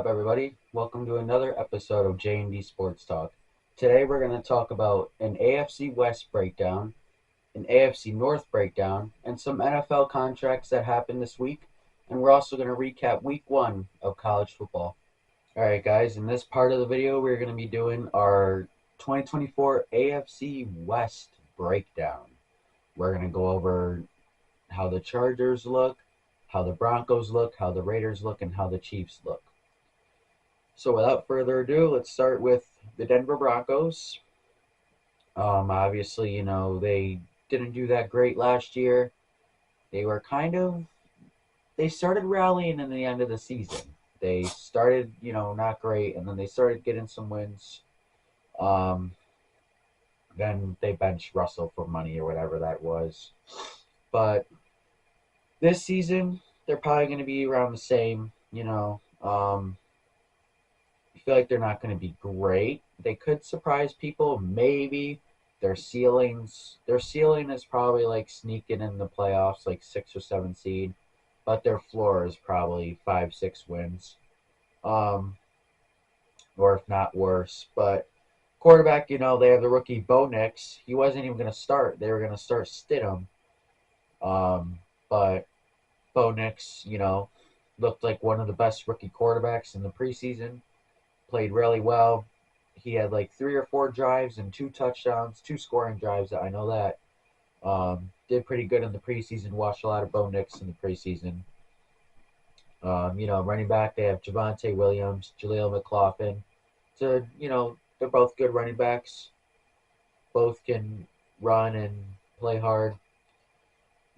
up, everybody? Welcome to another episode of J&D Sports Talk. Today we're going to talk about an AFC West breakdown, an AFC North breakdown, and some NFL contracts that happened this week. And we're also going to recap week one of college football. All right, guys, in this part of the video, we're going to be doing our 2024 AFC West breakdown. We're going to go over how the Chargers look, how the Broncos look, how the Raiders look, and how the Chiefs look. So without further ado, let's start with the Denver Broncos. Obviously, they didn't do that great last year. They were they started rallying in the end of the season. They started, not great, and then they started getting some wins. Um, then they benched Russell for money or whatever that was. But this season, they're probably going to be around the same, I feel like they're not going to be great. They could surprise people, maybe. Their ceiling is probably like sneaking in the playoffs, like 6 or 7 seed, but their floor is probably 5, 6 wins, um, or if not worse. But quarterback, they have the rookie Bo Nix. He wasn't even going to start. They were going to start Stidham, but Bo Nix, looked like one of the best rookie quarterbacks in the preseason. Played really well. He had like 3 or 4 drives and 2 touchdowns, 2 scoring drives. I know that. Did pretty good in the preseason. Watched a lot of Bo Nix in the preseason. Running back, they have Javonte Williams, Jaleel McLaughlin. So, they're both good running backs. Both can run and play hard.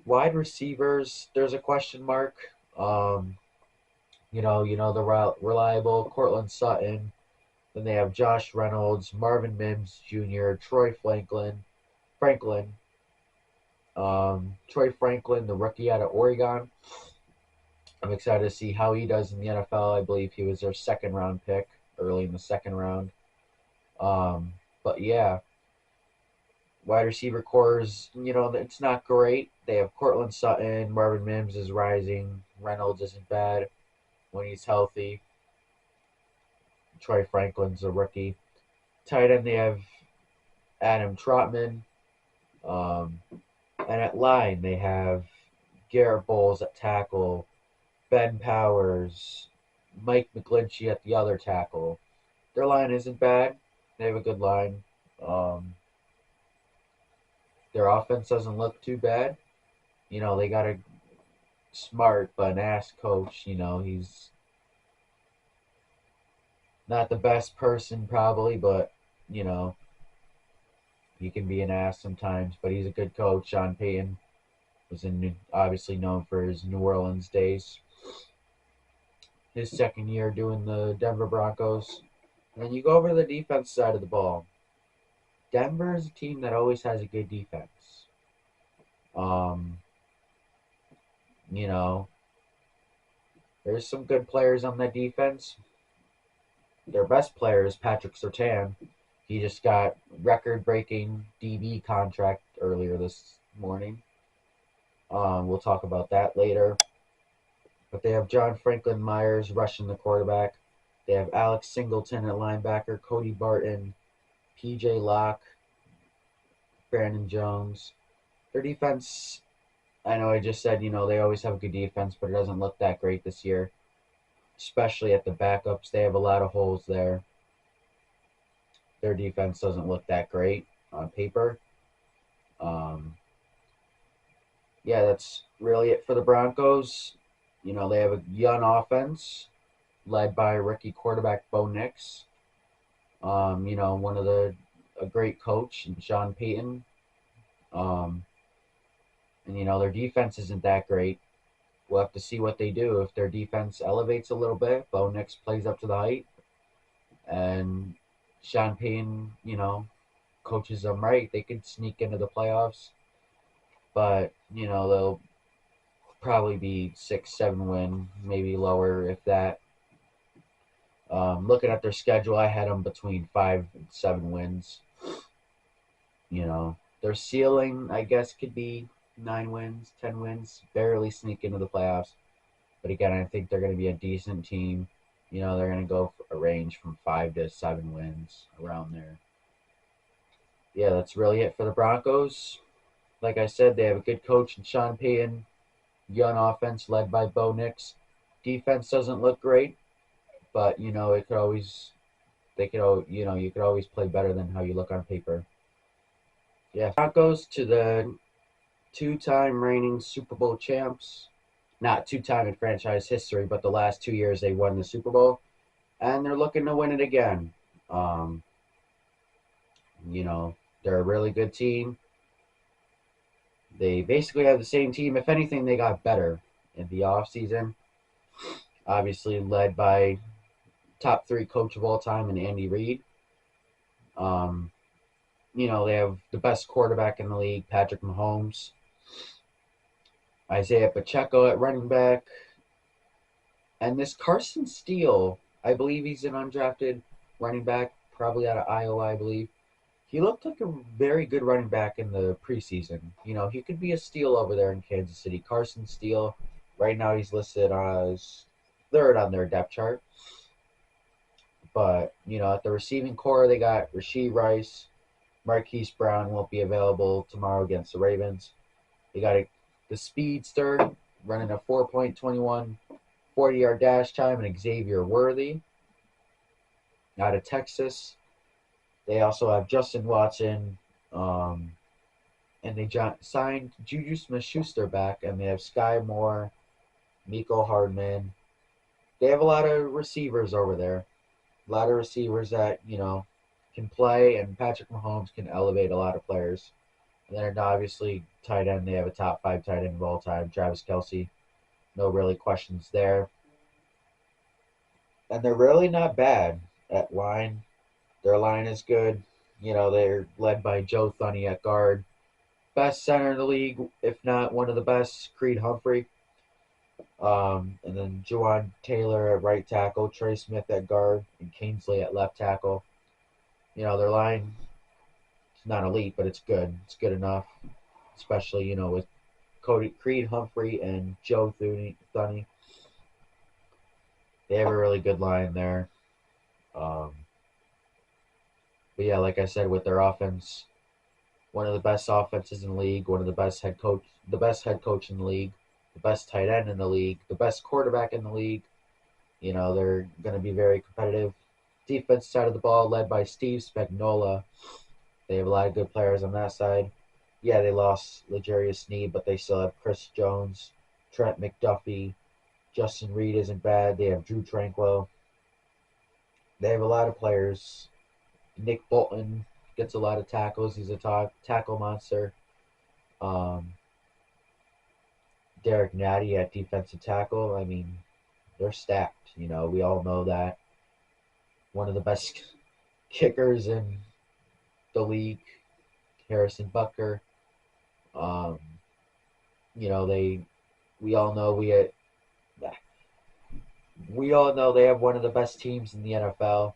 Wide receivers, there's a question mark. The reliable Cortland Sutton. Then they have Josh Reynolds, Marvin Mims Jr., Troy Franklin, the rookie out of Oregon. I'm excited to see how he does in the NFL. I believe he was their second round pick, early in the second round. But yeah, wide receiver cores, it's not great. They have Cortland Sutton, Marvin Mims is rising, Reynolds isn't bad when he's healthy. Troy Franklin's a rookie. Tight end, they have Adam Trotman. And at line, they have Garrett Bowles at tackle, Ben Powers, Mike McGlinchey at the other tackle. Their line isn't bad. They have a good line. Their offense doesn't look too bad. They got a smart but an ass coach. He's not the best person probably, but he can be an ass sometimes. But he's a good coach. Sean Payton was obviously known for his New Orleans days. His second year doing the Denver Broncos. And then you go over to the defense side of the ball. Denver is a team that always has a good defense. Um, you know, there's some good players on that defense. Their best player is Patrick Surtain. He just got record-breaking DB contract earlier this morning. We'll talk about that later. But they have John Franklin Myers rushing the quarterback. They have Alex Singleton at linebacker, Cody Barton, PJ Locke, Brandon Jones. Their defense, I know I just said, they always have a good defense, but it doesn't look that great this year, especially at the backups. They have a lot of holes there. Their defense doesn't look that great on paper. Yeah, that's really it for the Broncos. They have a young offense led by rookie quarterback Bo Nix. One of a great coach, Sean Payton. And their defense isn't that great. We'll have to see what they do. If their defense elevates a little bit, Bo Nix plays up to the height, and Sean Payton, coaches them right, they could sneak into the playoffs. But, they'll probably be 6, 7 win, maybe lower if that. Looking at their schedule, I had them between 5 and 7 wins. Their ceiling, I guess, could be 9 wins, 10 wins, barely sneak into the playoffs. But again, I think they're going to be a decent team. They're going to go for a range from 5 to 7 wins around there. Yeah, that's really it for the Broncos. Like I said, they have a good coach in Sean Payton. Young offense led by Bo Nix. Defense doesn't look great, but it could always you could always play better than how you look on paper. Yeah, Broncos to the two-time reigning Super Bowl champs. Not two-time in franchise history, but the last 2 years they won the Super Bowl, and they're looking to win it again. Um, they're a really good team. They basically have the same team. If anything, they got better in the offseason. Obviously, led by top three coach of all time in Andy Reid. Um, they have the best quarterback in the league, Patrick Mahomes. Isaiah Pacheco at running back. And this Carson Steele, I believe he's an undrafted running back, probably out of Iowa, I believe. He looked like a very good running back in the preseason. He could be a steal over there in Kansas City. Carson Steele, right now he's listed as third on their depth chart. But, at the receiving core, they got Rashee Rice. Marquise Brown won't be available tomorrow against the Ravens. They got the speedster running a 4.21 40-yard dash time, and Xavier Worthy out of Texas. They also have Justin Watson, and they signed Juju Smith-Schuster back, and they have Sky Moore, Miko Hardman. They have a lot of receivers over there. A lot of receivers that, can play, and Patrick Mahomes can elevate a lot of players. And then obviously tight end, they have a top 5 tight end of all time, Travis Kelce. No really questions there. And they're really not bad at line. Their line is good. They're led by Joe Thuney at guard. Best center in the league, if not one of the best, Creed Humphrey. And then Juwan Taylor at right tackle, Trey Smith at guard, and Kingsley at left tackle. Their line is not elite, but it's good. It's good enough, especially, with Creed Humphrey and Joe Thuney. They have a really good line there. But yeah, like I said, with their offense, one of the best offenses in the league, one of the best head coach in the league, the best tight end in the league, the best quarterback in the league. They're going to be very competitive. Defense side of the ball led by Steve Spagnuolo. They have a lot of good players on that side. Yeah, they lost L'Jarius Sneed, but they still have Chris Jones, Trent McDuffie. Justin Reed isn't bad. They have Drew Tranquil. They have a lot of players. Nick Bolton gets a lot of tackles. He's a tackle monster. Derek Natty at defensive tackle. I mean, they're stacked. We all know that. One of the best kickers in the league, Harrison Butker. They. We all know they have one of the best teams in the NFL.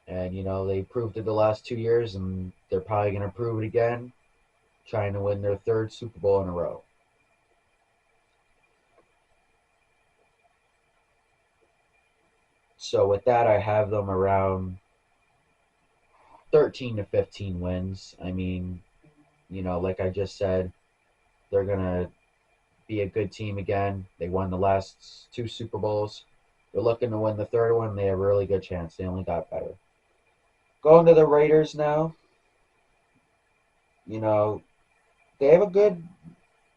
And, they proved it the last 2 years, and they're probably going to prove it again, trying to win their third Super Bowl in a row. So with that, I have them around 13 to 15 wins. I mean, like I just said, they're going to be a good team again. They won the last 2 Super Bowls. They're looking to win the third one. They have a really good chance. They only got better. Going to the Raiders now. They have a good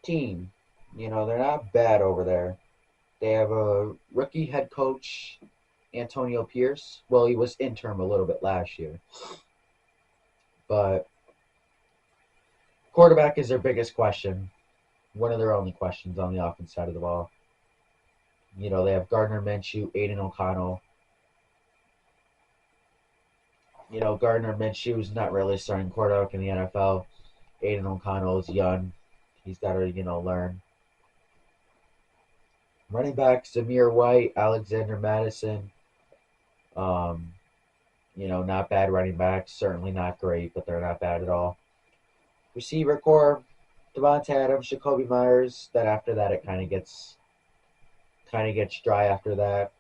team. They're not bad over there. They have a rookie head coach, Antonio Pierce. Well, he was interim a little bit last year. But quarterback is their biggest question. One of their only questions on the offense side of the ball. They have Gardner Minshew, Aiden O'Connell. Gardner Minshew is not really starting quarterback in the NFL. Aiden O'Connell is young. He's got to, learn. Running back, Zamir White, Alexander Madison. Not bad running backs. Certainly not great, but they're not bad at all. Receiver core, Devontae Adams, Jacoby Myers. Then after that, it kind of gets dry after that.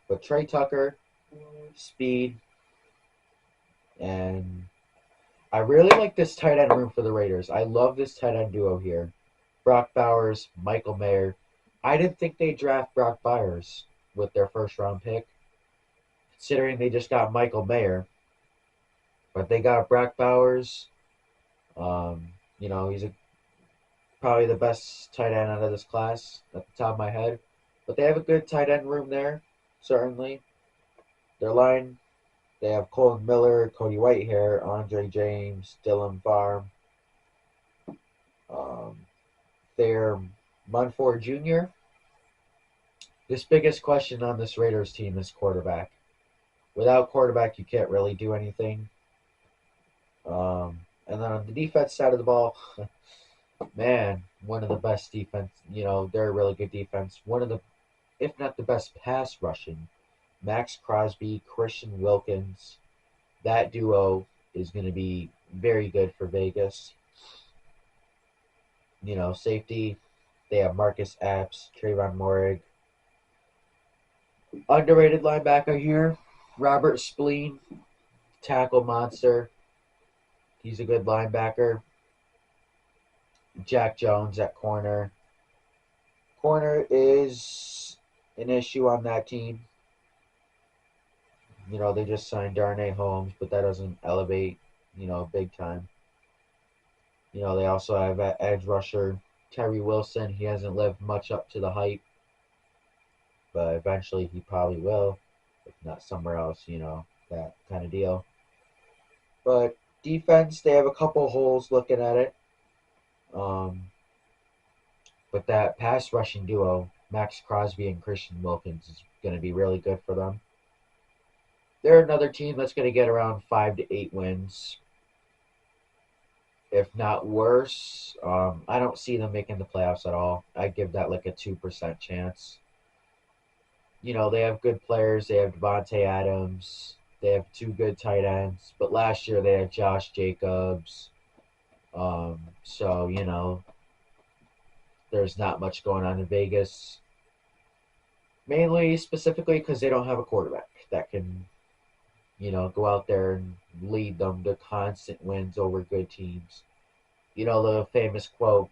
But Trey Tucker, speed, and I really like this tight end room for the Raiders. I love this tight end duo here. Brock Bowers, Michael Mayer. I didn't think they'd draft Brock Bowers with their first round pick, considering they just got Michael Mayer. But they got Brock Bowers. He's probably the best tight end out of this class at the top of my head. But they have a good tight end room there, certainly. Their line, they have Colin Miller, Cody Whitehair, Andre James, Dylan Farm. Their Munford Jr. This biggest question on this Raiders team is quarterback. Without quarterback, you can't really do anything. And then on the defense side of the ball, man, one of the best defense. They're a really good defense. One of the, if not the best pass rushing. Max Crosby, Christian Wilkins. That duo is going to be very good for Vegas. Safety, they have Marcus Epps, Trayvon Morig. Underrated linebacker here, Robert Spleen, tackle monster. He's a good linebacker. Jack Jones at corner. Corner is an issue on that team. They just signed Darnay Holmes, but that doesn't elevate, big time. They also have edge rusher Terry Wilson. He hasn't lived much up to the hype, but eventually he probably will, if not somewhere else, that kind of deal. But defense, they have a couple holes looking at it. But that pass rushing duo, Max Crosby and Christian Wilkins, is going to be really good for them. They're another team that's going to get around 5 to 8 wins, if not worse. I don't see them making the playoffs at all. I give that like a 2% chance. They have good players. They have Devontae Adams. They have 2 good tight ends. But last year they had Josh Jacobs. So, there's not much going on in Vegas. Mainly, specifically, because they don't have a quarterback that can, go out there and lead them to constant wins over good teams. The famous quote,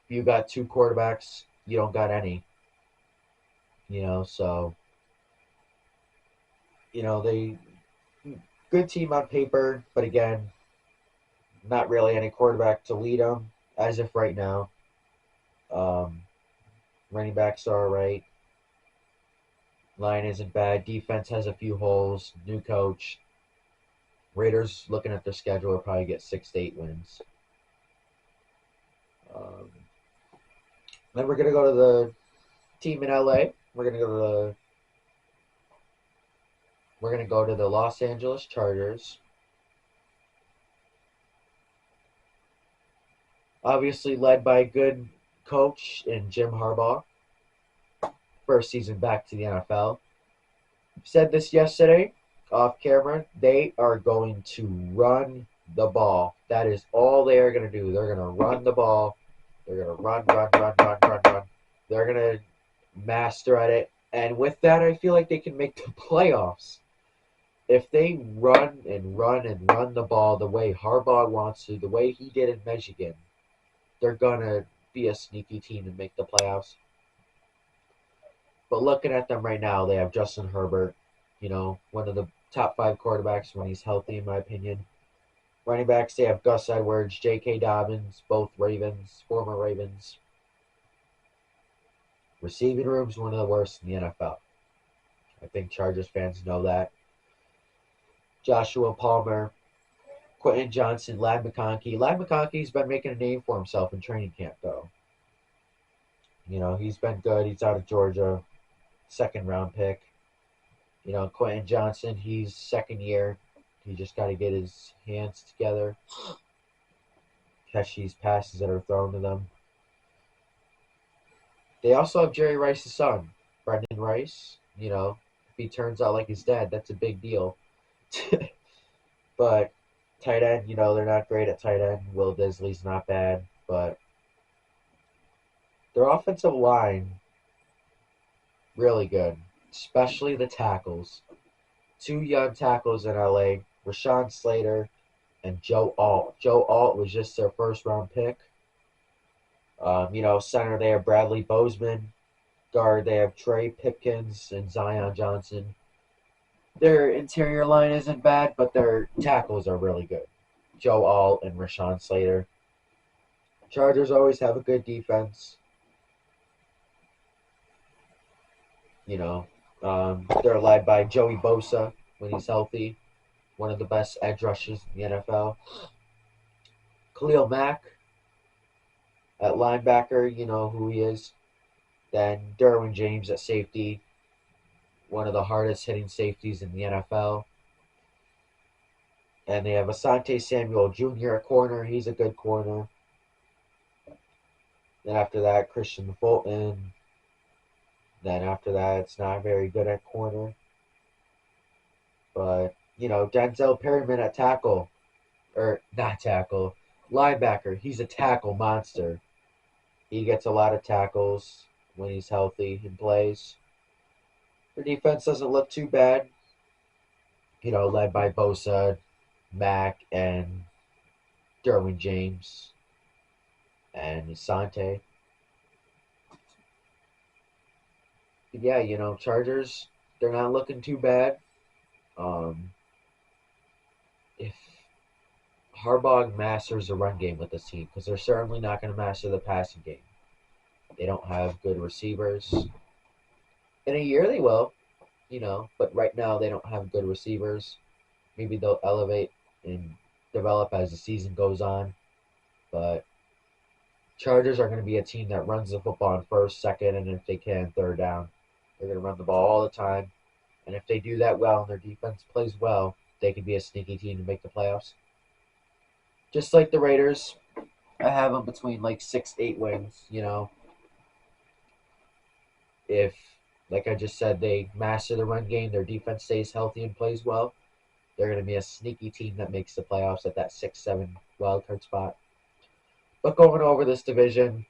if you got 2 quarterbacks, you don't got any. So, they good team on paper, but again, not really any quarterback to lead them, as if right now. Running backs are alright. Line isn't bad. Defense has a few holes. New coach. Raiders, looking at their schedule, will probably get 6 to 8 wins. Then we're gonna go to the team in LA. We're gonna go to the Los Angeles Chargers. Obviously led by a good coach in Jim Harbaugh. First season back to the NFL. Said this yesterday off camera. They are going to run the ball. That is all they are going to do. They're going to run the ball. They're going to run. They're going to master at it. And with that, I feel like they can make the playoffs. If they run the ball the way Harbaugh wants to, the way he did in Michigan, they're going to be a sneaky team and make the playoffs. But looking at them right now, they have Justin Herbert, one of the top 5 quarterbacks when he's healthy, in my opinion. Running backs, they have Gus Edwards, J.K. Dobbins, both Ravens, former Ravens. Receiving room's one of the worst in the NFL. I think Chargers fans know that. Joshua Palmer, Quentin Johnson, Ladd McConkey. Ladd McConkey's been making a name for himself in training camp, though. He's been good. He's out of Georgia. 2nd round pick. Quentin Johnson, he's 2nd year. He just got to get his hands together. Catch these passes that are thrown to them. They also have Jerry Rice's son, Brendan Rice. If he turns out like his dad, that's a big deal. But tight end, they're not great at tight end. Will Disley's not bad, but their offensive line, really good. especially the tackles. Two young tackles in LA, Rashawn Slater and Joe Alt. Joe Alt was just their first round pick. Center they have Bradley Bozeman. Guard they have Trey Pipkins and Zion Johnson. Their interior line isn't bad, but their tackles are really good. Joe Alt and Rashawn Slater. Chargers always have a good defense. They're led by Joey Bosa when he's healthy, one of the best edge rushers in the NFL. Khalil Mack at linebacker, you know who he is. Then Derwin James at safety, one of the hardest hitting safeties in the NFL. And they have Asante Samuel Jr. at corner. He's a good corner. Then after that, Christian Fulton. Then after that, it's not very good at corner. But, Denzel Perryman at tackle. Or, not tackle. Linebacker. He's a tackle monster. He gets a lot of tackles when he's healthy and plays. The defense doesn't look too bad. Led by Bosa, Mack, and Derwin James, and Asante. Yeah, Chargers, they're not looking too bad. If Harbaugh masters the run game with this team, because they're certainly not going to master the passing game. They don't have good receivers. In a year they will, but right now they don't have good receivers. Maybe they'll elevate and develop as the season goes on. But Chargers are going to be a team that runs the football on first, second, and if they can, third down. They're going to run the ball all the time. And if they do that well and their defense plays well, they can be a sneaky team to make the playoffs. Just like the Raiders, I have them between like 6-8 wins, If, like I just said, they master the run game, their defense stays healthy and plays well, they're going to be a sneaky team that makes the playoffs at that 6-7 wildcard spot. But going over this division,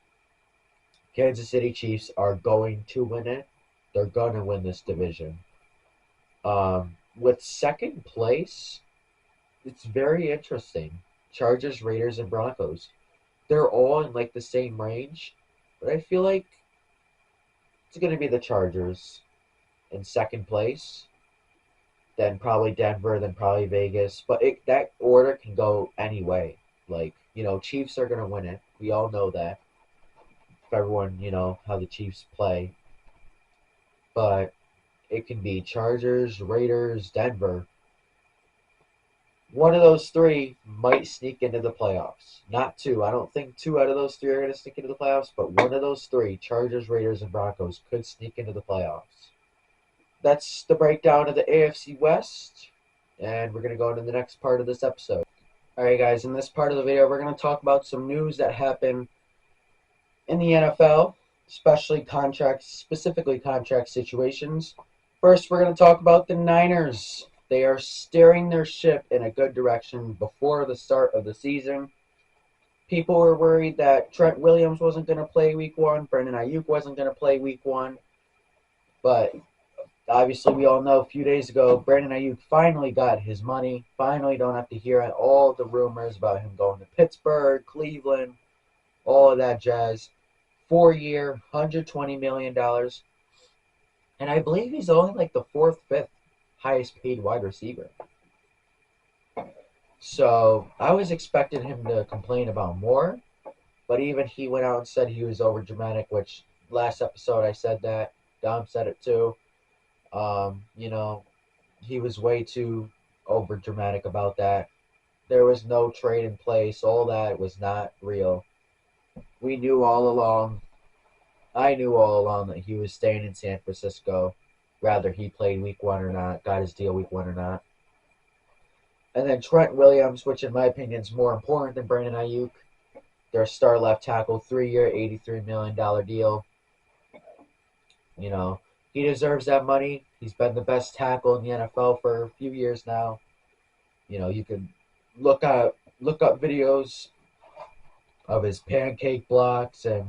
Kansas City Chiefs are going to win it. They're going to win this division. With second place, it's very interesting. Chargers, Raiders, and Broncos. They're all in like the same range, but I feel like it's going to be the Chargers in second place, then probably Denver, then probably Vegas. But that order can go any way. Like, Chiefs are going to win it. We all know that. If everyone, how the Chiefs play. But it can be Chargers, Raiders, Denver. One of those three might sneak into the playoffs. Not two. I don't think two out of those three are going to sneak into the playoffs, but one of those three, Chargers, Raiders, and Broncos, could sneak into the playoffs. That's the breakdown of the AFC West, and we're going to go into the next part of this episode. Alright guys, in this part of the video, we're going to talk about some news that happened in the NFL, especially specifically contract situations. First, we're going to talk about the Niners. They are steering their ship in a good direction before the start of the season. People were worried that Trent Williams wasn't going to play week 1, Brandon Ayuk wasn't going to play week 1, but obviously we all know a few days ago, Brandon Ayuk finally got his money. Finally don't have to hear all the rumors about him going to Pittsburgh, Cleveland, all of that jazz. 4-year, $120 million. And I believe he's only like the 4th, 5th highest paid wide receiver. So I was expecting him to complain about more, but even he went out and said he was over dramatic, which last episode I said that. Dom said it too. He was way too over dramatic about that. There was no trade in place. All that was not real. We knew all along. I knew all along that he was staying in San Francisco, whether he played week 1 or not, got his deal week 1 or not. And then Trent Williams, which in my opinion is more important than Brandon Ayuk, their star left tackle, 3-year, $83 million deal. He deserves that money. He's been the best tackle in the NFL for a few years now. You can look up videos of his pancake blocks, and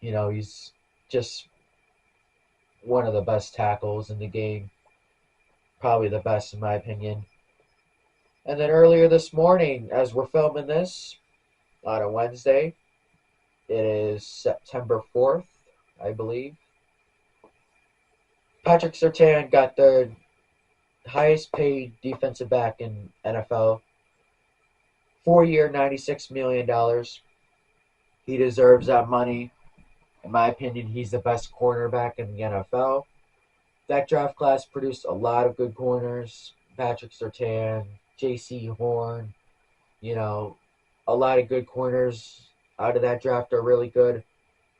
he's just one of the best tackles in the game, probably the best in my opinion. And then earlier this morning, as we're filming this on a Wednesday, it is September 4th, I believe. Patrick Surtain got the highest paid defensive back in NFL. 4-year, $96 million. He deserves that money. In my opinion, he's the best cornerback in the NFL. That draft class produced a lot of good corners. Patrick Surtain, J.C. Horn, you know, a lot of good corners out of that draft are really good.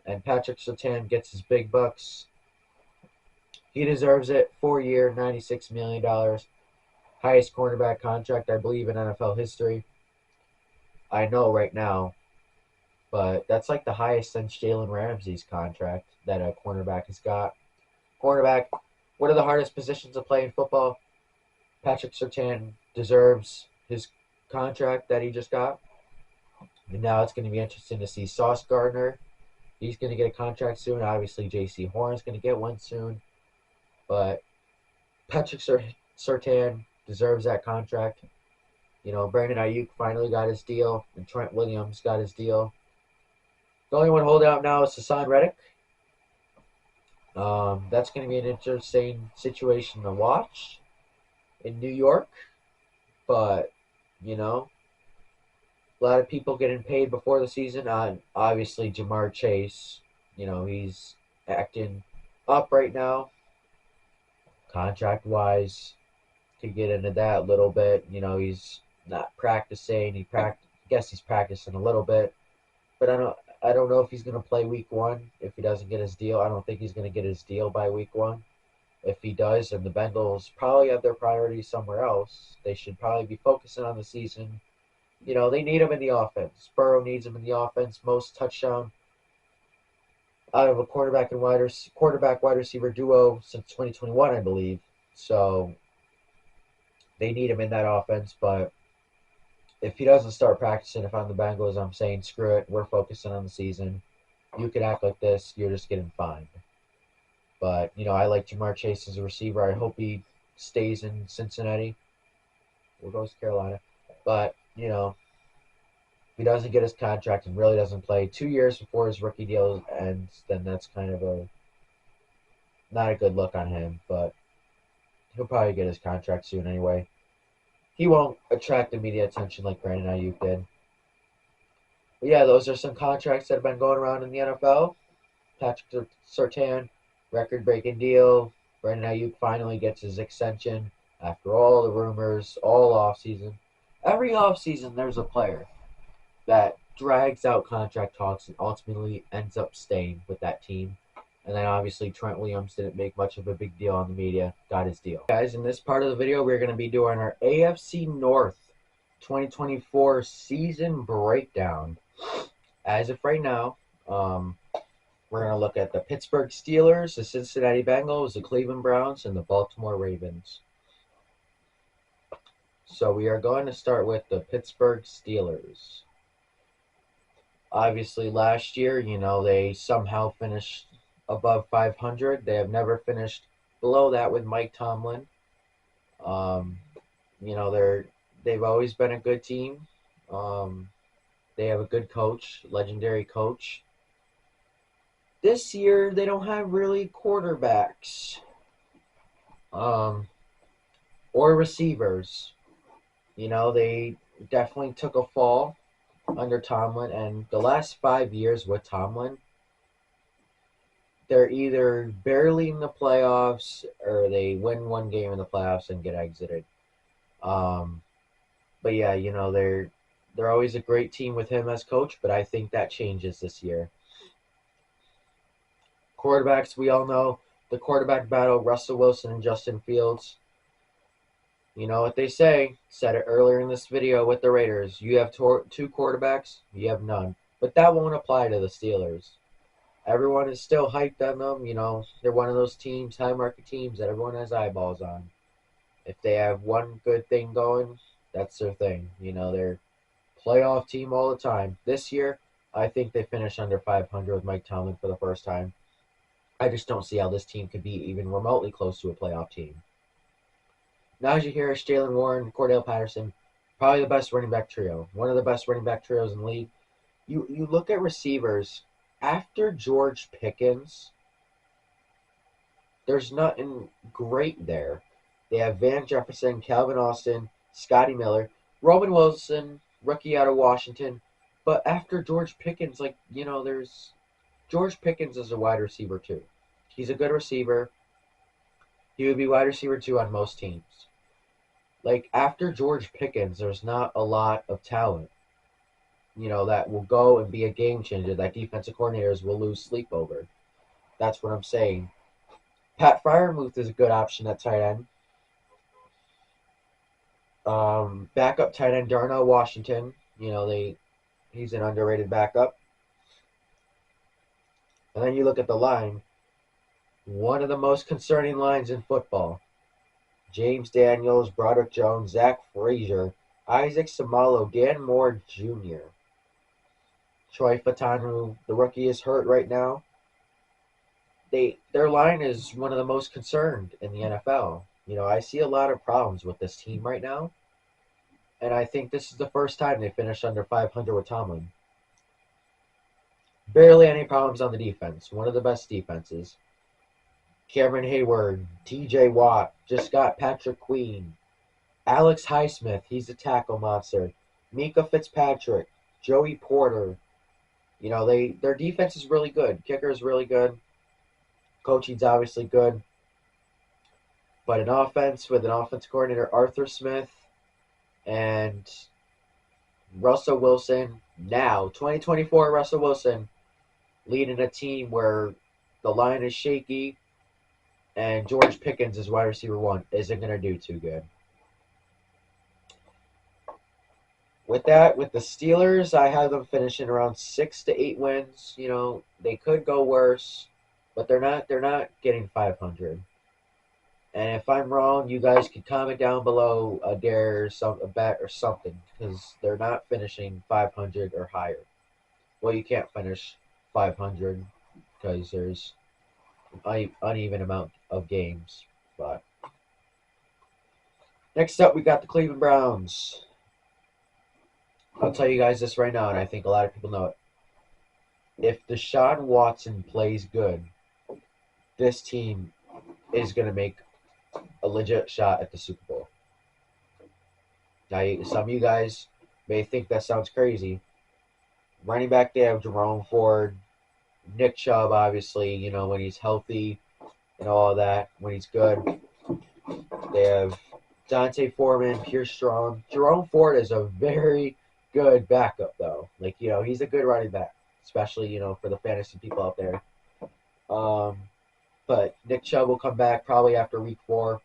And Patrick Surtain gets his big bucks. He deserves it. 4-year, $96 million. Highest cornerback contract, I believe, in NFL history. I know right now, but that's like the highest since Jalen Ramsey's contract that a cornerback has got. Cornerback, one of the hardest positions to play in football. Patrick Surtain deserves his contract that he just got. And now it's going to be interesting to see Sauce Gardner. He's going to get a contract soon. Obviously, J.C. Horn's going to get one soon. But Patrick Surtain deserves that contract. You know, Brandon Ayuk finally got his deal, and Trent Williams got his deal. The only one holding out now is Hassan Reddick. That's going to be an interesting situation to watch in New York. But, you know, a lot of people getting paid before the season. Obviously, Jamar Chase, you know, he's acting up right now, contract-wise. To get into that a little bit, you know, he's not practicing. Guess he's practicing a little bit, but I don't know if he's going to play week 1 if he doesn't get his deal. I don't think he's going to get his deal by week 1. If he does, then the Bengals probably have their priorities somewhere else. They should probably be focusing on the season. You know, they need him in the offense. Burrow needs him in the offense. Most touchdown out of a quarterback wide receiver duo since 2021, I believe. So they need him in that offense, but if he doesn't start practicing, if I'm the Bengals, I'm saying screw it. We're focusing on the season. You could act like this. You're just getting fined. But, you know, I like Jamar Chase as a receiver. I hope he stays in Cincinnati. Or goes to Carolina. But, you know, if he doesn't get his contract and really doesn't play 2 years before his rookie deal ends, then that's kind of not a good look on him. But he'll probably get his contract soon anyway. He won't attract the media attention like Brandon Ayuk did. But yeah, those are some contracts that have been going around in the NFL. Patrick Surtain, record-breaking deal. Brandon Ayuk finally gets his extension after all the rumors, all offseason. Every offseason, there's a player that drags out contract talks and ultimately ends up staying with that team. And then obviously Trent Williams didn't make much of a big deal on the media, got his deal. Guys, in this part of the video, we're going to be doing our AFC North 2024 season breakdown. As of right now, we're going to look at the Pittsburgh Steelers, the Cincinnati Bengals, the Cleveland Browns, and the Baltimore Ravens. So we are going to start with the Pittsburgh Steelers. Obviously, last year, you know, they somehow finished above 500. They have never finished below that with Mike Tomlin. You know, they've always been a good team. They have a good coach, legendary coach. This year, they don't have really quarterbacks or receivers. You know, they definitely took a fall under Tomlin, and the last 5 years with Tomlin, they're either barely in the playoffs or they win one game in the playoffs and get exited. But yeah, you know, they're always a great team with him as coach, but I think that changes this year. Quarterbacks, we all know the quarterback battle, Russell Wilson and Justin Fields. You know what they say, said it earlier in this video with the Raiders. You have two quarterbacks, you have none. But that won't apply to the Steelers. Everyone is still hyped on them. You know, they're one of those teams, high market teams that everyone has eyeballs on. If they have one good thing going, that's their thing. You know, they're playoff team all the time. This year, I think they finish under 500 with Mike Tomlin for the first time. I just don't see how this team could be even remotely close to a playoff team. Najee Harris, Jalen Warren, Cordell Patterson, probably the best running back trio. One of the best running back trios in the league. You look at receivers after George Pickens, there's nothing great there. They have Van Jefferson, Calvin Austin, Scotty Miller, Roman Wilson, rookie out of Washington. But after George Pickens, there's George Pickens is a wide receiver too. He's a good receiver. He would be wide receiver two on most teams. Like after George Pickens, there's not a lot of talent, that will go and be a game changer that defensive coordinators will lose sleep over. That's what I'm saying. Pat Fryermuth is a good option at tight end. Backup tight end Darnell Washington. He's an underrated backup. And then you look at the line. One of the most concerning lines in football. James Daniels, Broderick Jones, Zach Frazier, Isaac Samalo, Dan Moore Jr. Troy Fatanu, the rookie, is hurt right now. Their line is one of the most concerned in the NFL. I see a lot of problems with this team right now. And I think this is the first time they finished under 500 with Tomlin. Barely any problems on the defense. One of the best defenses. Cameron Hayward, TJ Watt, just got Patrick Queen. Alex Highsmith, he's a tackle monster. Mika Fitzpatrick, Joey Porter. Their defense is really good. Kicker is really good. Coaching's obviously good. But an offense with an offensive coordinator, Arthur Smith, and Russell Wilson, now 2024 Russell Wilson, leading a team where the line is shaky and George Pickens is wide receiver one, isn't going to do too good. With that, with the Steelers, I have them finishing around 6 to 8 wins. They could go worse, but they're not getting 500. And if I'm wrong, you guys can comment down below a dare, a bet, or something, because they're not finishing 500 or higher. Well, you can't finish 500 because there's an uneven amount of games. But next up, we got the Cleveland Browns. I'll tell you guys this right now, and I think a lot of people know it. If Deshaun Watson plays good, this team is going to make a legit shot at the Super Bowl. Now, some of you guys may think that sounds crazy. Running back, they have Jerome Ford, Nick Chubb, obviously, when he's healthy and all of that, when he's good. They have Dante Foreman, Pierce Strong. Jerome Ford is a very good backup, though. He's a good running back, especially, for the fantasy people out there. But Nick Chubb will come back probably after week 4.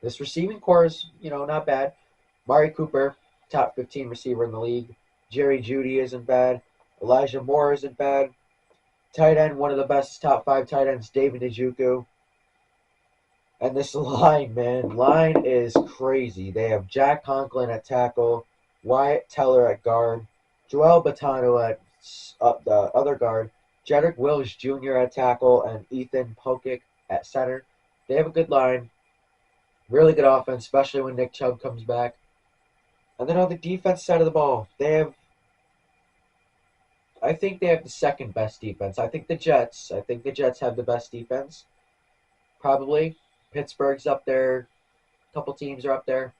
This receiving core is, not bad. Mari Cooper, top 15 receiver in the league. Jerry Jeudy isn't bad. Elijah Moore isn't bad. Tight end, one of the best top 5 tight ends, David Njoku. And this line, man, line is crazy. They have Jack Conklin at tackle, Wyatt Teller at guard, Joel Batano at the other guard, Jedrick Wills Jr. at tackle, and Ethan Pokic at center. They have a good line. Really good offense, especially when Nick Chubb comes back. And then on the defense side of the ball, I think they have the second best defense. I think the Jets have the best defense. Probably. Pittsburgh's up there. A couple teams are up there.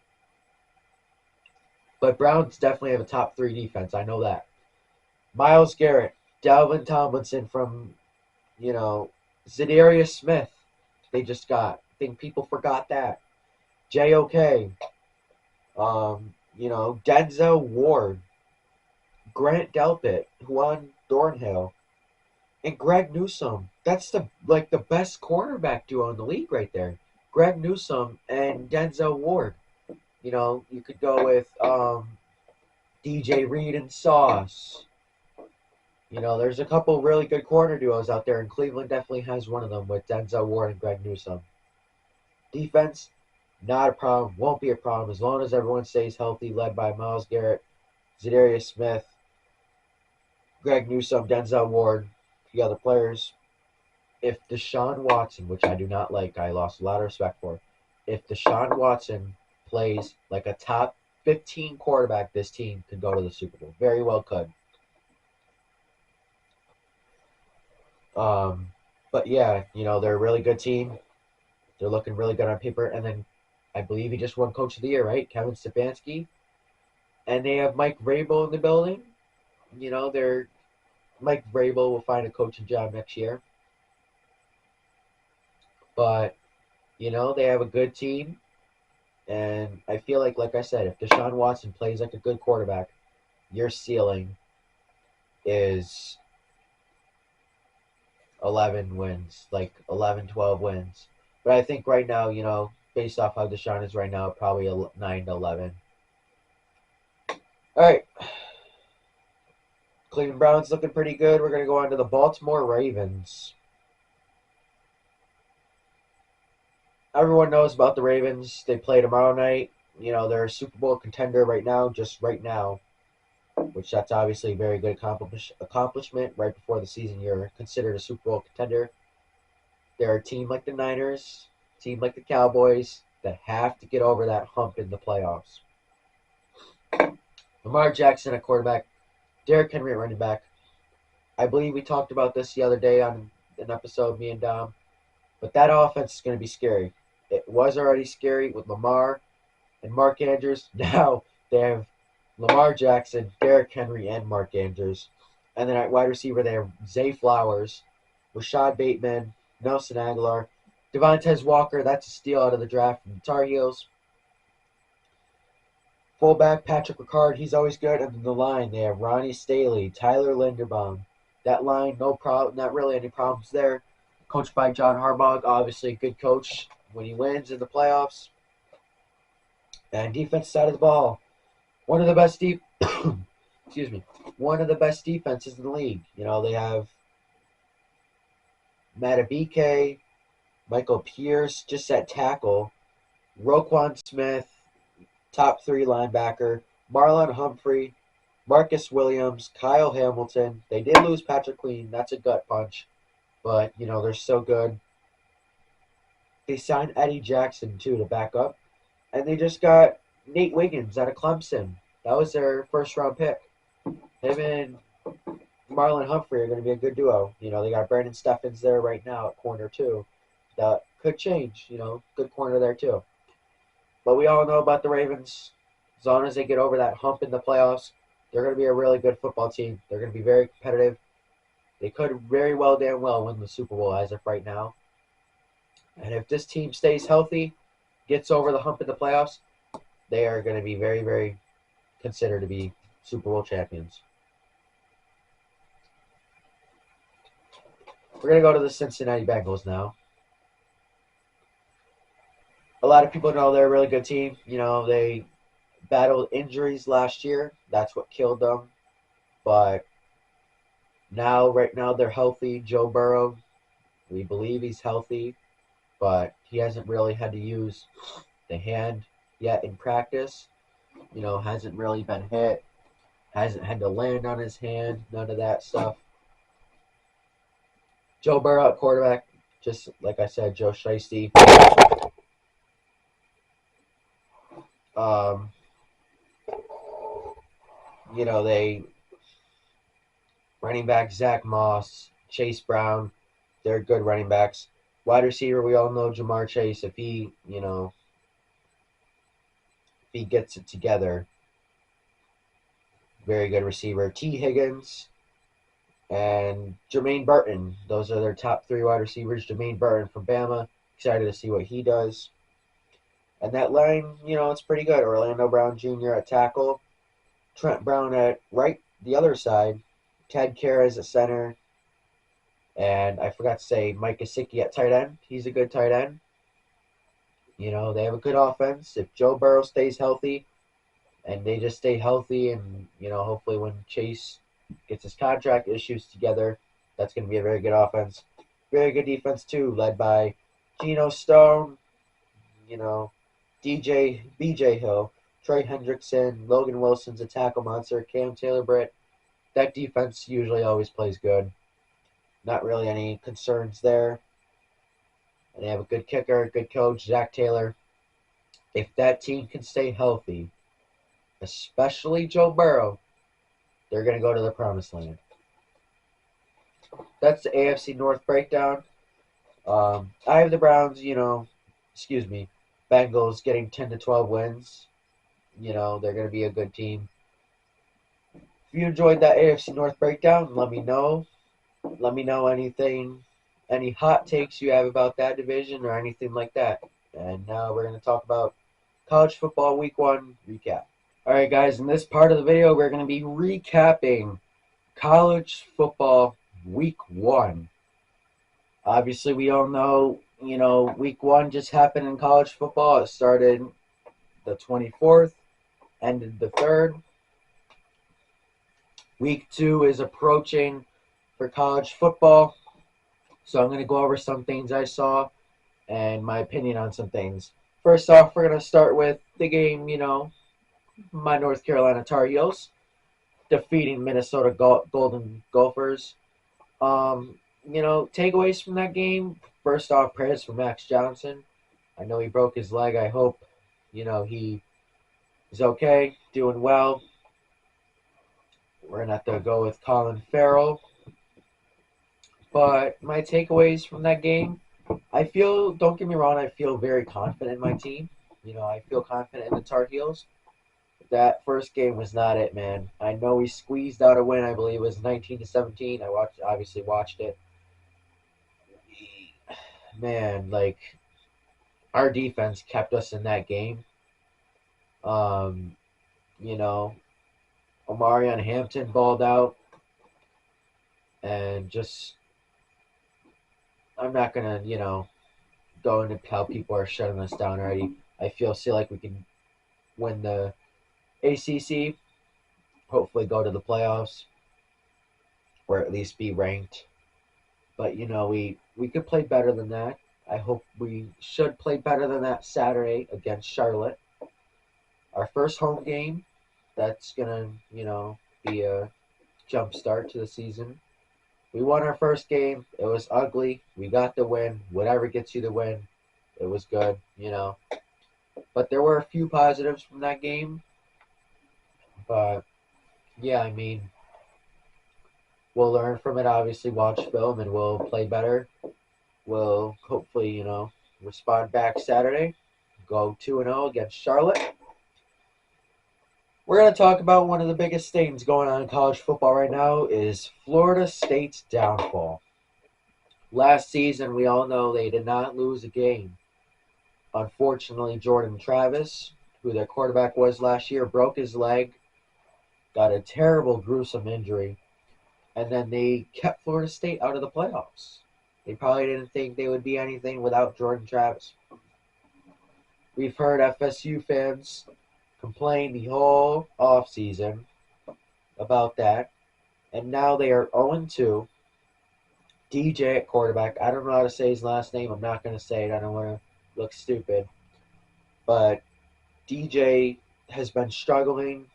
But Browns definitely have a top 3 defense. I know that. Myles Garrett, Dalvin Tomlinson from, Zadarius Smith, they just got. I think people forgot that. JOK, Denzel Ward, Grant Delpit, Juan Thornhill, and Greg Newsome. That's the best cornerback duo in the league right there. Greg Newsome and Denzel Ward. You could go with DJ Reed and Sauce. There's a couple really good corner duos out there, and Cleveland definitely has one of them with Denzel Ward and Greg Newsome. Defense, not a problem. Won't be a problem as long as everyone stays healthy, led by Myles Garrett, Zadarius Smith, Greg Newsome, Denzel Ward. the other players. If Deshaun Watson, which I do not like, I lost a lot of respect for, if Deshaun Watson plays like a top 15 quarterback, this team could go to the Super Bowl. Very well could. But yeah, they're a really good team. They're looking really good on paper. And then I believe he just won Coach of the Year, right? Kevin Stefanski. And they have Mike Vrabel in the building. They're Mike Vrabel will find a coaching job next year. But, they have a good team. And I feel like I said, if Deshaun Watson plays like a good quarterback, your ceiling is 11 wins, like 11, 12 wins. But I think right now, based off how Deshaun is right now, probably a 9 to 11. All right. Cleveland Browns looking pretty good. We're going to go on to the Baltimore Ravens. Everyone knows about the Ravens. They play tomorrow night. They're a Super Bowl contender right now, just right now, which that's obviously a very good accomplishment. Right before the season, you're considered a Super Bowl contender. They're a team like the Niners, a team like the Cowboys that have to get over that hump in the playoffs. Lamar Jackson at quarterback, Derrick Henry at running back. I believe we talked about this the other day on an episode, me and Dom, but that offense is going to be scary. It was already scary with Lamar and Mark Andrews. Now they have Lamar Jackson, Derrick Henry, and Mark Andrews. And then at wide receiver, they have Zay Flowers, Rashad Bateman, Nelson Aguilar, Devontae Walker. That's a steal out of the draft from the Tar Heels. Fullback, Patrick Ricard. He's always good. And then the line, they have Ronnie Staley, Tyler Linderbaum. That line, no problem. Not really any problems there. Coached by John Harbaugh. Obviously a good coach when he wins in the playoffs. And defense side of the ball, one of the best one of the best defenses in the league. They have Matabike, Michael Pierce just at tackle, Roquan Smith, top 3 linebacker, Marlon Humphrey, Marcus Williams, Kyle Hamilton. They did lose Patrick Queen. That's a gut punch, but they're so good. They signed Eddie Jackson too to back up. And they just got Nate Wiggins out of Clemson. That was their first-round pick. Him and Marlon Humphrey are going to be a good duo. They got Brandon Steffens there right now at corner too. That could change. Good corner there too. But we all know about the Ravens. As long as they get over that hump in the playoffs, they're going to be a really good football team. They're going to be very competitive. They could very well, damn well win the Super Bowl as of right now. And if this team stays healthy, gets over the hump in the playoffs, they are going to be very, very considered to be Super Bowl champions. We're going to go to the Cincinnati Bengals now. A lot of people know they're a really good team. They battled injuries last year. That's what killed them. But right now, they're healthy. Joe Burrow, we believe he's healthy, but he hasn't really had to use the hand yet in practice. Hasn't really been hit. Hasn't had to land on his hand. None of that stuff. Joe Burrow at quarterback, just like I said, Joe Shiesty. They running back Zach Moss, Chase Brown, they're good running backs. Wide receiver, we all know Jamar Chase. If he gets it together, very good receiver. T. Higgins and Jermaine Burton. Those are their top 3 wide receivers. Jermaine Burton from Bama. Excited to see what he does. And that line, it's pretty good. Orlando Brown Jr. at tackle. Trent Brown at right, the other side. Ted Karras at center. And I forgot to say Mike Gesicki at tight end. He's a good tight end. They have a good offense. If Joe Burrow stays healthy and they just stay healthy and, hopefully when Chase gets his contract issues together, that's going to be a very good offense. Very good defense, too, led by Geno Stone, BJ Hill, Trey Hendrickson, Logan Wilson's a tackle monster, Cam Taylor-Britt. That defense usually always plays good. Not really any concerns there. And they have a good kicker, good coach, Zach Taylor. If that team can stay healthy, especially Joe Burrow, they're going to go to the promised land. That's the AFC North breakdown. I have the Browns, Bengals getting 10 to 12 wins. They're going to be a good team. If you enjoyed that AFC North breakdown, let me know. Let me know any hot takes you have about that division or anything like that. And now we're going to talk about college football week 1 recap. All right, guys, in this part of the video, we're going to be recapping college football week 1. Obviously, we all know, week 1 just happened in college football. It started the 24th, ended the 3rd. Week 2 is approaching for college football. So I'm going to go over some things I saw and my opinion on some things. First off, we're going to start with the game, my North Carolina Tar Heels defeating Minnesota Golden Gophers. Takeaways from that game. First off, prayers for Max Johnson. I know he broke his leg. I hope, he is okay, doing well. We're going to have to go with Colin Farrell. But my takeaways from that game, don't get me wrong, I feel very confident in my team. I feel confident in the Tar Heels. That first game was not it, man. I know we squeezed out a win. I believe it was 19-17. I obviously watched it. Man, our defense kept us in that game. Omarion Hampton balled out, and just I'm not gonna, go into how people are shutting us down already. I feel like we can win the ACC, hopefully go to the playoffs, or at least be ranked. But we could play better than that. I hope we should play better than that Saturday against Charlotte. Our first home game, that's gonna be a jump start to the season. We won our first game. It was ugly. We got the win. Whatever gets you the win, it was good. But there were a few positives from that game. But yeah, we'll learn from it. Obviously, watch film and we'll play better. We'll hopefully, respond back Saturday. Go 2-0 against Charlotte. We're going to talk about one of the biggest things going on in college football right now is Florida State's downfall. Last season, we all know they did not lose a game. Unfortunately, Jordan Travis, who their quarterback was last year, broke his leg, got a terrible, gruesome injury, and then they kept Florida State out of the playoffs. They probably didn't think they would be anything without Jordan Travis. We've heard FSU fans complain the whole offseason about that, and now they are 0-2. DJ at quarterback. I don't know how to say his last name. I'm not going to say it. I don't want to look stupid. But DJ has been struggling.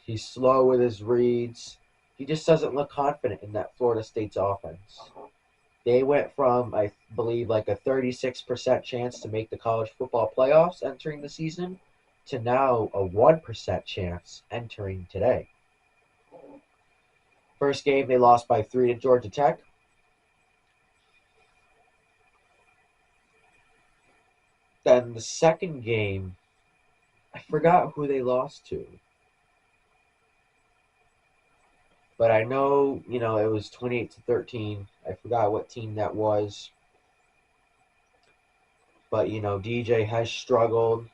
He's slow with his reads. He just doesn't look confident in that Florida State's offense. They went from, I believe, a 36% chance to make the college football playoffs entering the season to now a 1% chance entering today. First game, they lost by 3 to Georgia Tech. Then the second game, I forgot who they lost to. But I know, it was 28-13. I forgot what team that was. But, DJ has struggled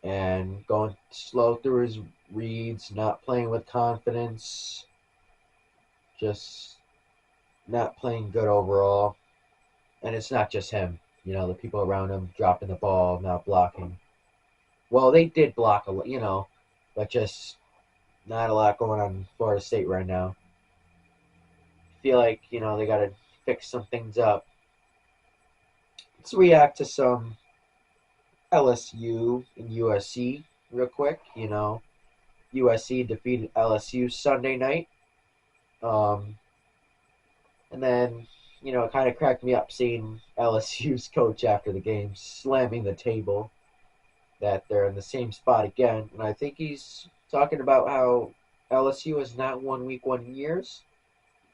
and going slow through his reads, not playing with confidence, just not playing good overall. And it's not just him. The people around him dropping the ball, not blocking. Well, they did block a lot, but just not a lot going on in Florida State right now. I feel like, they got to fix some things up. Let's react to some LSU and USC real quick. USC defeated LSU Sunday night. And then, it kind of cracked me up seeing LSU's coach after the game slamming the table that they're in the same spot again. And I think he's talking about how LSU has not won week 1 in years,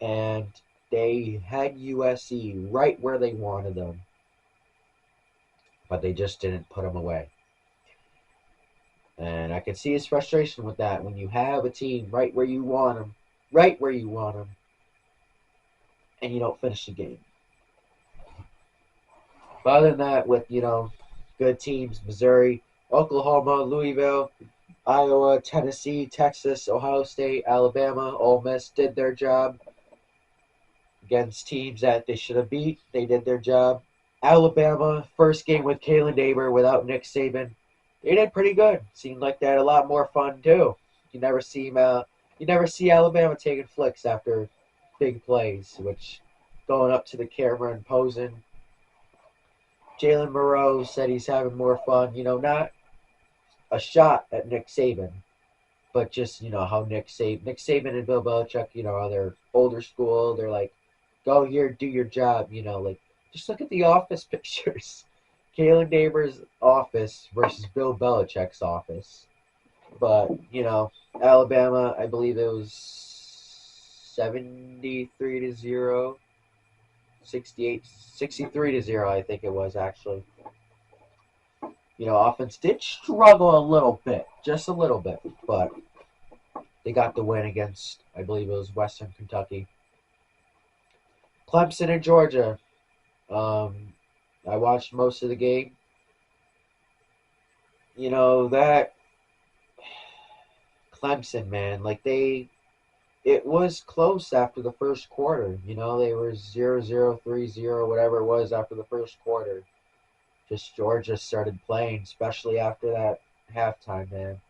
and they had USC right where they wanted them, but they just didn't put them away. And I can see his frustration with that when you have a team right where you want them, right where you want them, and you don't finish the game. But other than that, with, good teams, Missouri, Oklahoma, Louisville, Iowa, Tennessee, Texas, Ohio State, Alabama, Ole Miss did their job against teams that they should have beat. They did their job. Alabama, first game with Kalen Daber without Nick Saban, they did pretty good. Seemed like they had a lot more fun too. You never see Alabama taking flicks after big plays, which going up to the camera and posing. Jalen Moreau said he's having more fun. Not a shot at Nick Saban, but just how Nick Saban and Bill Belichick, are they're older school. They're like, go here, do your job. Like just look at the office pictures. Kalen Daber's office versus Bill Belichick's office. But Alabama, I believe it was 73-0, 63-0. I think it was actually. Offense did struggle a little bit, just a little bit, but they got the win against, I believe it was Western Kentucky. Clemson and Georgia. I watched most of the game. That Clemson, man, it was close after the first quarter. They were 0-0, 3-0, whatever it was after the first quarter. Just Georgia started playing, especially after that halftime, man.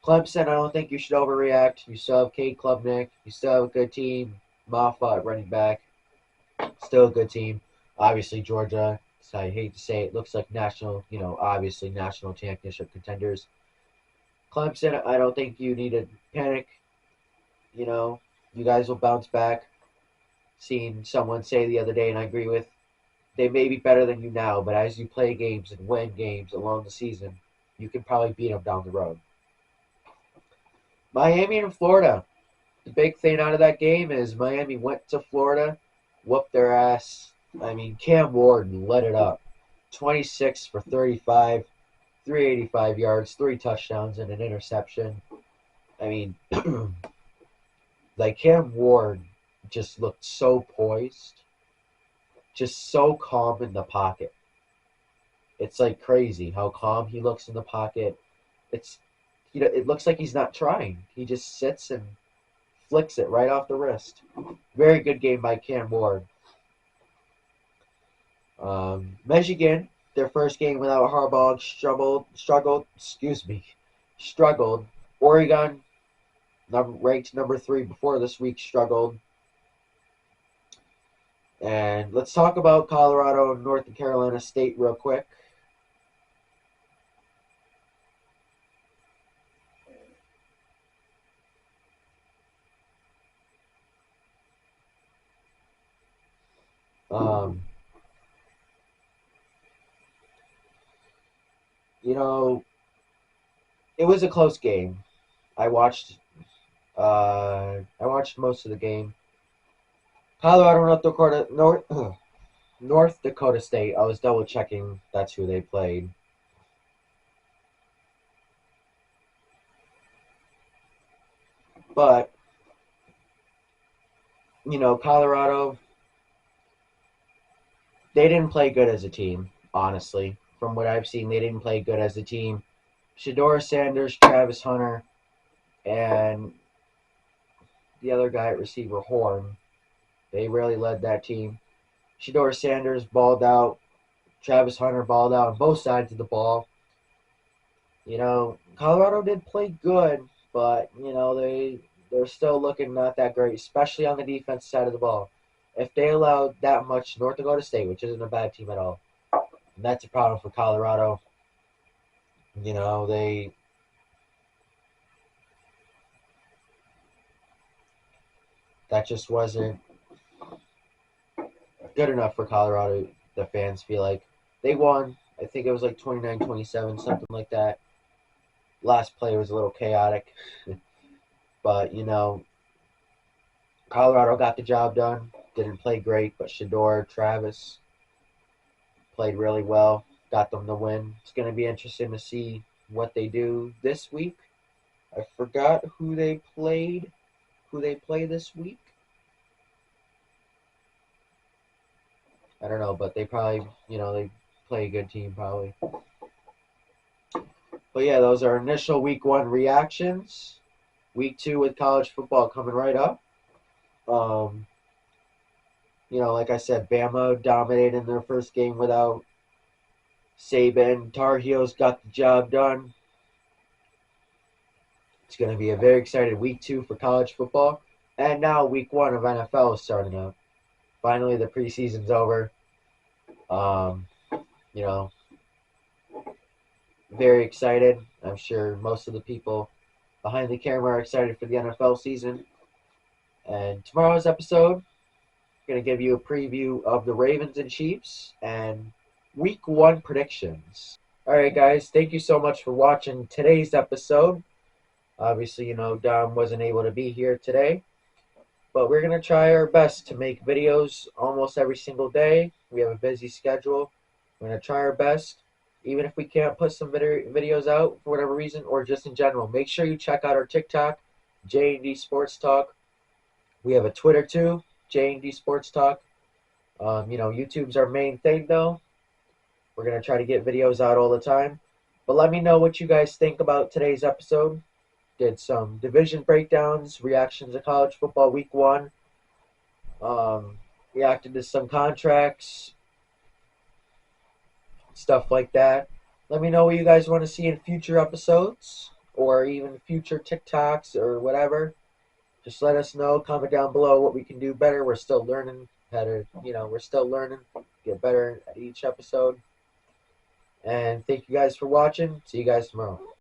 Clemson, I don't think you should overreact. You still have Cade Klubnik. You still have a good team. Moffa at running back. Still a good team. Obviously, Georgia, I hate to say it, looks like obviously national championship contenders. Clemson, I don't think you need to panic. You guys will bounce back. Seen someone say the other day, and I agree with, they may be better than you now, but as you play games and win games along the season, you can probably beat them down the road. Miami and Florida. The big thing out of that game is Miami went to Florida, whooped their ass. I mean, Cam Ward lit it up. 26 for 35, 385 yards, 3 touchdowns, and an interception. I mean, Cam Ward just looked so poised, just so calm in the pocket. It's crazy how calm he looks in the pocket. It looks like he's not trying. He just sits and flicks it right off the wrist. Very good game by Cam Ward. Michigan, their first game without Harbaugh, struggled. Oregon, ranked number 3 before this week, struggled. And let's talk about Colorado and North Carolina State real quick. It was a close game. I watched most of the game. Colorado, North Dakota State. I was double checking. That's who they played. But Colorado, they didn't play good as a team. Honestly, from what I've seen, they didn't play good as a team. Shedeur Sanders, Travis Hunter, and the other guy at receiver, Horn. They really led that team. Shedeur Sanders balled out. Travis Hunter balled out on both sides of the ball. Colorado did play good, but they're still looking not that great, especially on the defense side of the ball. If they allowed that much North Dakota State, which isn't a bad team at all, and that's a problem for Colorado. That just wasn't good enough for Colorado. The fans feel like they won. I think it was like 29-27, something like that. Last play was a little chaotic, but Colorado got the job done. Didn't play great, but Shador, Travis played really well. Got them the win. It's going to be interesting to see what they do this week. I forgot who they played. Who they play this week? I don't know, but they probably, they play a good team probably. But yeah, those are initial week 1 reactions. Week 2 with college football coming right up. Like I said, Bama dominated in their first game without Saban. Tar Heels got the job done. It's going to be a very exciting week 2 for college football. And now week 1 of NFL is starting up. Finally, the preseason's over. You know, very excited. I'm sure most of the people behind the camera are excited for the NFL season. And tomorrow's episode, I'm going to give you a preview of the Ravens and Chiefs and week 1 predictions. All right, guys, thank you so much for watching today's episode. Obviously, Dom wasn't able to be here today, but we're going to try our best to make videos almost every single day. We have a busy schedule. We're going to try our best, even if we can't put some videos out for whatever reason, or just in general. Make sure you check out our TikTok, J&D Sports Talk. We have a Twitter too, J&D Sports Talk. YouTube's our main thing though. We're going to try to get videos out all the time. But let me know what you guys think about today's episode. Did some division breakdowns, reactions to college football week 1. Reacted to some contracts, stuff like that. Let me know what you guys want to see in future episodes or even future TikToks or whatever. Just let us know. Comment down below what we can do better. We're still learning how to, we're still learning, get better at each episode. And thank you guys for watching. See you guys tomorrow.